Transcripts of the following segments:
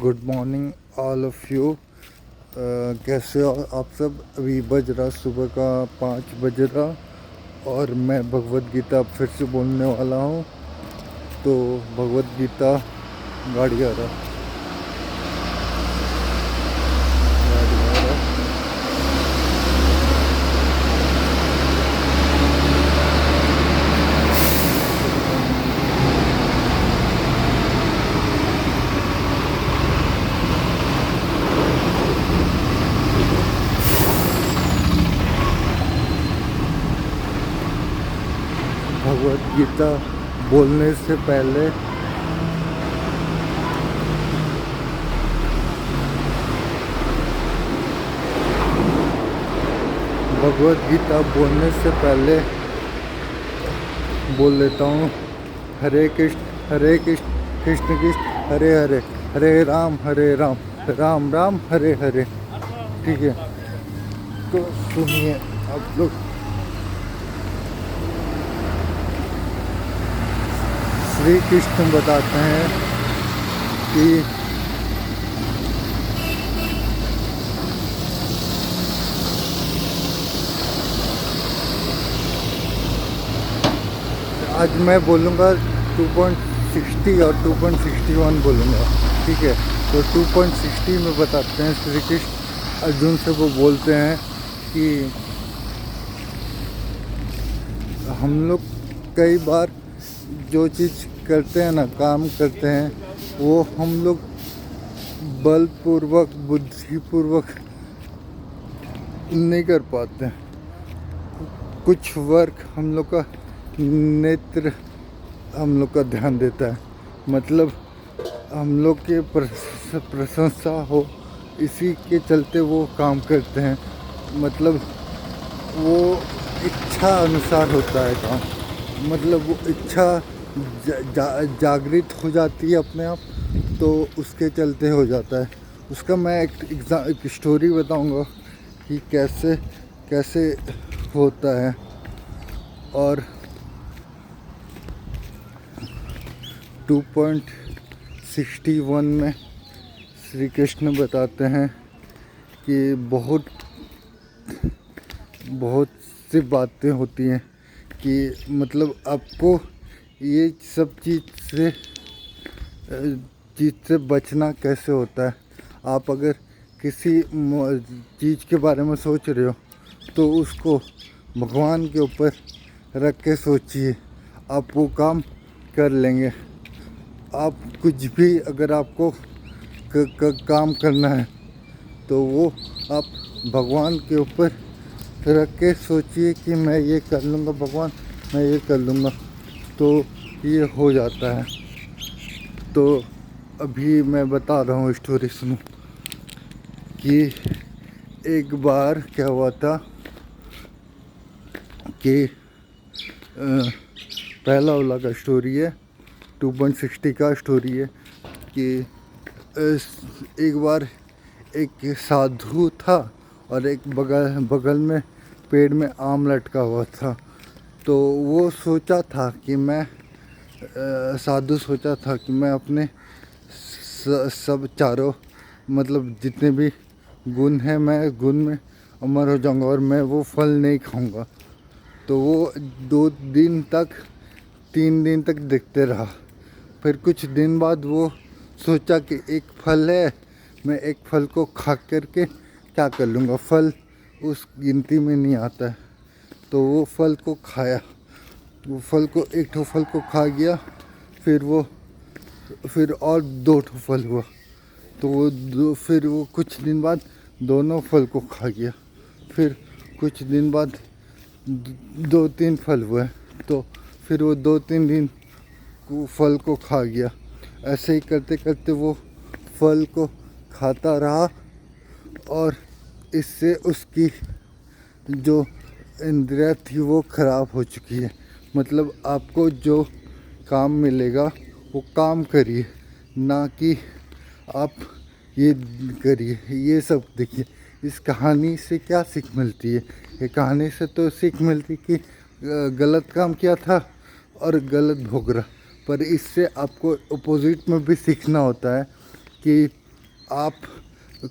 Good morning all of you. कैसे हो आप सब। अभी बज रहा सुबह का 5 बज रहा और मैं भगवत गीता फिर से बोलने वाला हूँ। तो भगवत गीता गाड़ी आ रहा गाड़ी आ रहा भगवत गीता बोलने से पहले भगवत गीता बोलने से पहले बोल लेता हूँ। हरे कृष्ण कृष्ण कृष्ण हरे हरे, हरे राम राम राम हरे हरे। ठीक है, तो सुनिए आप लोग। श्री कृष्ण बताते हैं कि आज मैं बोलूँगा 2.60 और 2.61 बोलूँगा। ठीक है, तो 2.60 में बताते हैं श्री कृष्ण अर्जुन से वो बोलते हैं कि हम लोग कई बार जो चीज़ करते हैं ना, काम करते हैं, वो हम लोग बलपूर्वक बुद्धिपूर्वक नहीं कर पाते। कुछ वर्क हम लोग का नेत्र हम लोग का ध्यान देता है, मतलब हम लोग के प्रशंसा हो, इसी के चलते वो काम करते हैं। मतलब वो इच्छा अनुसार होता है काम, मतलब वो इच्छा जागृत हो जाती है अपने आप, तो उसके चलते हो जाता है। उसका मैं एक स्टोरी बताऊंगा कि कैसे कैसे होता है। और 2.61 में श्री कृष्ण बताते हैं कि बहुत सी बातें होती हैं कि मतलब आपको ये सब चीज़ से बचना कैसे होता है। आप अगर किसी चीज़ के बारे में सोच रहे हो तो उसको भगवान के ऊपर रख के सोचिए, आप वो काम कर लेंगे। आप कुछ भी अगर आपको काम करना है तो वो आप भगवान के ऊपर रख के सोचिए कि मैं ये कर लूँगा भगवान, मैं ये कर लूँगा, तो ये हो जाता है। तो अभी मैं बता रहा हूँ स्टोरी, सुनो कि एक बार क्या हुआ था कि पहला वाला का स्टोरी है, 2.60 का स्टोरी है कि एक बार एक साधु था और एक बगल में पेड़ में आम लटका हुआ था। तो वो सोचा था कि मैं साधु सोचा था कि मैं अपने सब चारों मतलब जितने भी गुण हैं, मैं गुण में अमर हो जाऊंगा और मैं वो फल नहीं खाऊंगा। तो वो 3 दिन तक देखते रहा। फिर कुछ दिन बाद वो सोचा कि एक फल है, मैं एक फल को खा करके क्या कर लूँगा, फल उस गिनती में नहीं आता है। तो वो फल को खाया, वो फल को एक ठो फल को खा गया। फिर और 2 ठो फल हुआ, तो फिर वो कुछ दिन बाद दोनों फल को खा गया। फिर कुछ दिन बाद 2-3 फल हुए, तो फिर वो 2-3 दिन फल को खा गया। ऐसे ही करते करते वो फल को खाता रहा और इससे उसकी जो इंद्रिया थी वो खराब हो चुकी है। मतलब आपको जो काम मिलेगा वो काम करिए, ना कि आप ये करिए। ये सब देखिए, इस कहानी से क्या सीख मिलती है। ये कहानी से तो सीख मिलती कि गलत काम किया था और गलत भोग रहा, पर इससे आपको अपोजिट में भी सीखना होता है कि आप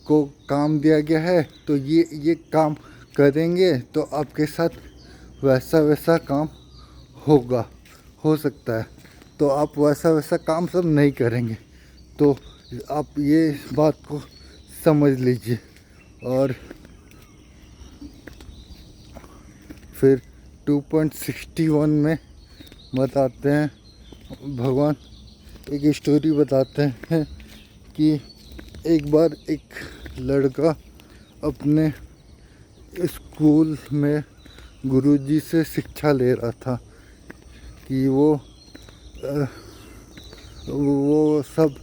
को काम दिया गया है तो ये काम करेंगे तो आपके साथ वैसा वैसा काम होगा, हो सकता है। तो आप वैसा वैसा काम सब नहीं करेंगे, तो आप ये बात को समझ लीजिए। और फिर 2.61 में बताते हैं, भगवान एक स्टोरी बताते हैं कि एक बार एक लड़का अपने स्कूल में गुरुजी से शिक्षा ले रहा था कि वो सब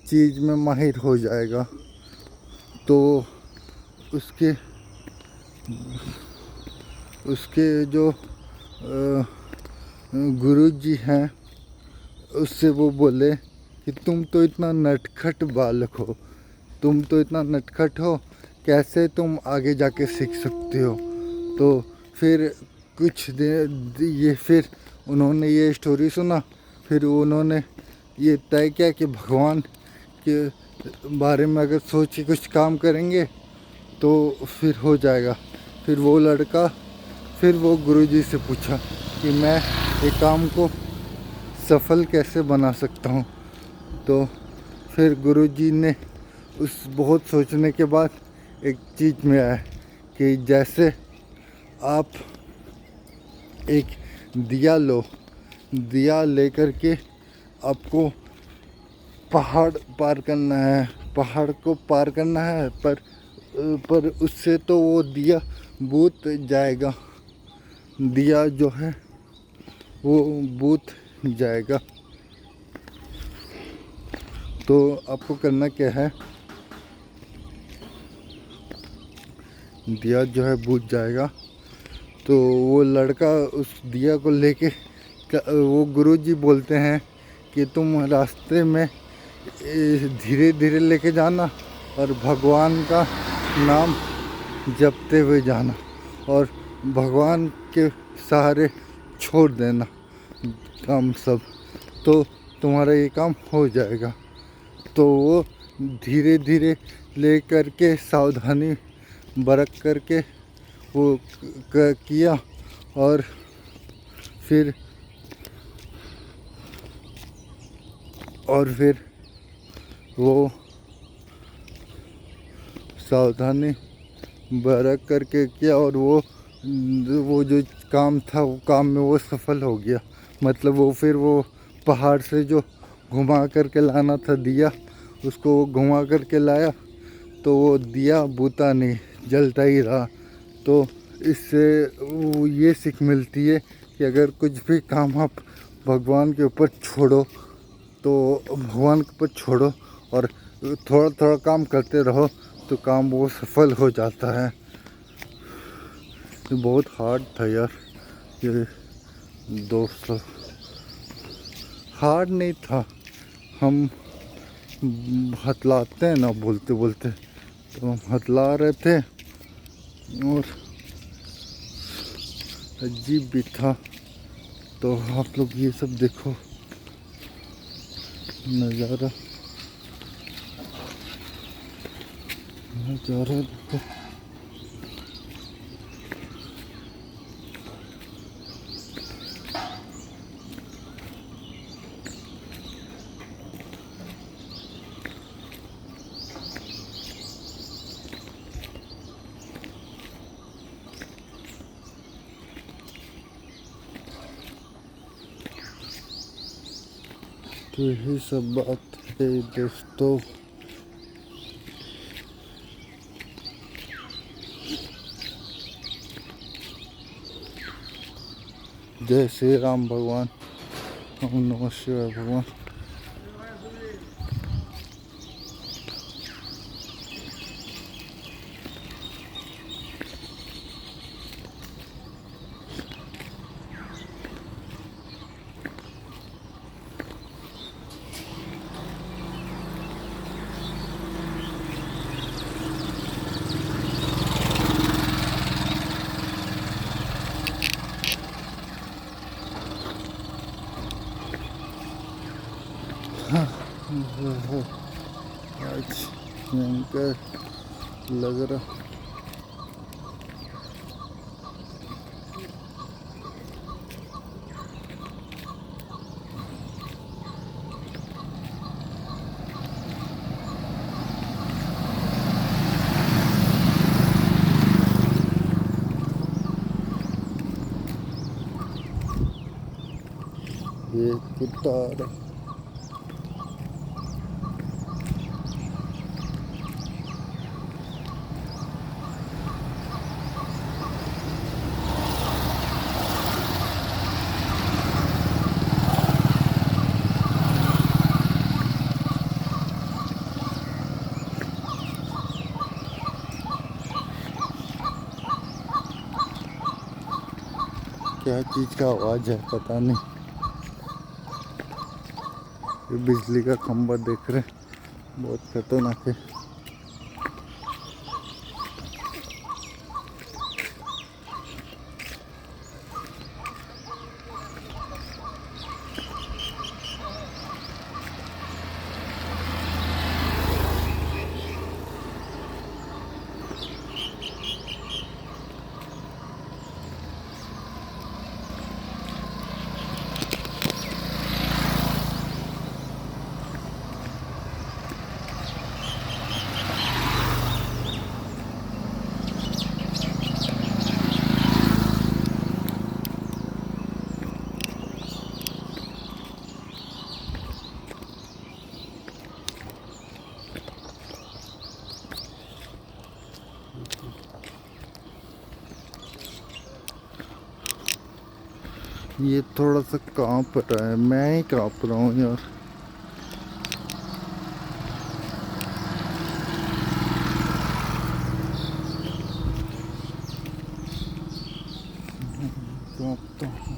चीज़ में माहिर हो जाएगा। तो उसके जो गुरुजी हैं उससे वो बोले कि तुम तो इतना नटखट बालक हो, तुम तो इतना नटखट हो, कैसे तुम आगे जाके सीख सकते हो। तो फिर कुछ देर ये फिर उन्होंने ये स्टोरी सुना, फिर उन्होंने ये तय किया कि भगवान के बारे में अगर सोच के कुछ काम करेंगे तो फिर हो जाएगा। फिर वो लड़का फिर वो गुरुजी से पूछा कि मैं एक काम को सफल कैसे बना सकता हूँ। तो फिर गुरुजी ने उस बहुत सोचने के बाद एक चीज़ में आया कि जैसे आप एक दिया लो, दिया लेकर के आपको पहाड़ पार करना है, पहाड़ को पार करना है, पर उससे तो वो दिया बुझ जाएगा, दिया जो है वो बुझ जाएगा। तो आपको करना क्या है, दिया जो है बुझ जाएगा। तो वो लड़का उस दिया को लेके, वो गुरुजी बोलते हैं कि तुम रास्ते में धीरे धीरे लेके जाना और भगवान का नाम जपते हुए जाना और भगवान के सहारे छोड़ देना काम सब, तो तुम्हारा ये काम हो जाएगा। तो वो धीरे धीरे ले करके सावधानी बरत करके वो किया और फिर वो सावधानी बरत करके किया और वो जो काम था वो काम में वो सफल हो गया। मतलब वो फिर वो पहाड़ से जो घुमा करके लाना था दिया, उसको वो घुमा करके लाया, तो वो दिया बुता नहीं, जलता ही रहा। तो इससे वो ये सीख मिलती है कि अगर कुछ भी काम आप भगवान के ऊपर छोड़ो, तो भगवान के ऊपर छोड़ो और थोड़ा थोड़ा काम करते रहो तो काम वो सफल हो जाता है। ये बहुत हार्ड था यार, ये दोस्तों, हार्ड नहीं था, हम हतलाते हैं ना बोलते बोलते, तो हम हतला रहे थे और अजीब भी था। तो आप लोग ये सब देखो नज़ारा, नज़ारा देखो। तो यही सब बात है दोस्तों। जय श्री राम भगवान, ओम नमः शिवाय भगवान। आज भयंकर लग रहा। ये कुत्ता आ रहा। क्या चीज का आवाज है पता नहीं। ये बिजली का खंभा देख रहे, बहुत खतरनाक है। ये थोड़ा सा कांप रहा है, मैं ही कांप रहा हूँ यार। कांपता हूँ।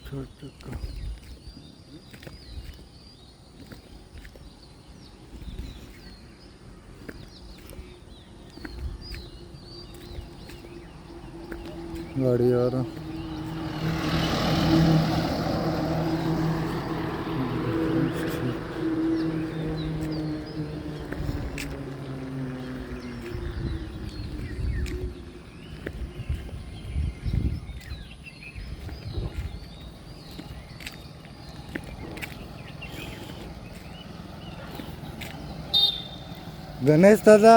छोटा गाड़ी आ रहा। गणेश दादा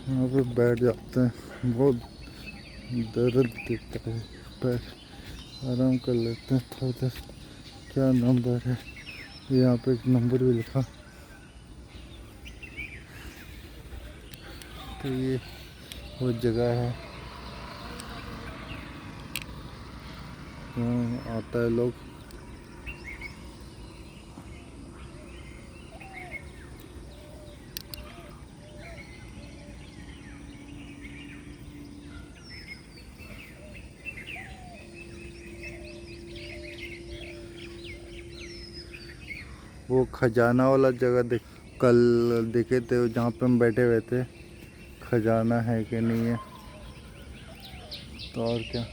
यहाँ पे बैठ जाते हैं, बहुत दर्द देता है पैर, आराम कर लेते हैं थोड़ी देर। क्या नंबर है यहाँ पे, एक नंबर भी लिखा। तो ये वो जगह है आता है लोग। वो खजाना वाला जगह देख, कल देखे थे जहाँ पे हम बैठे हुए थे, खजाना है कि नहीं है। तो और क्या।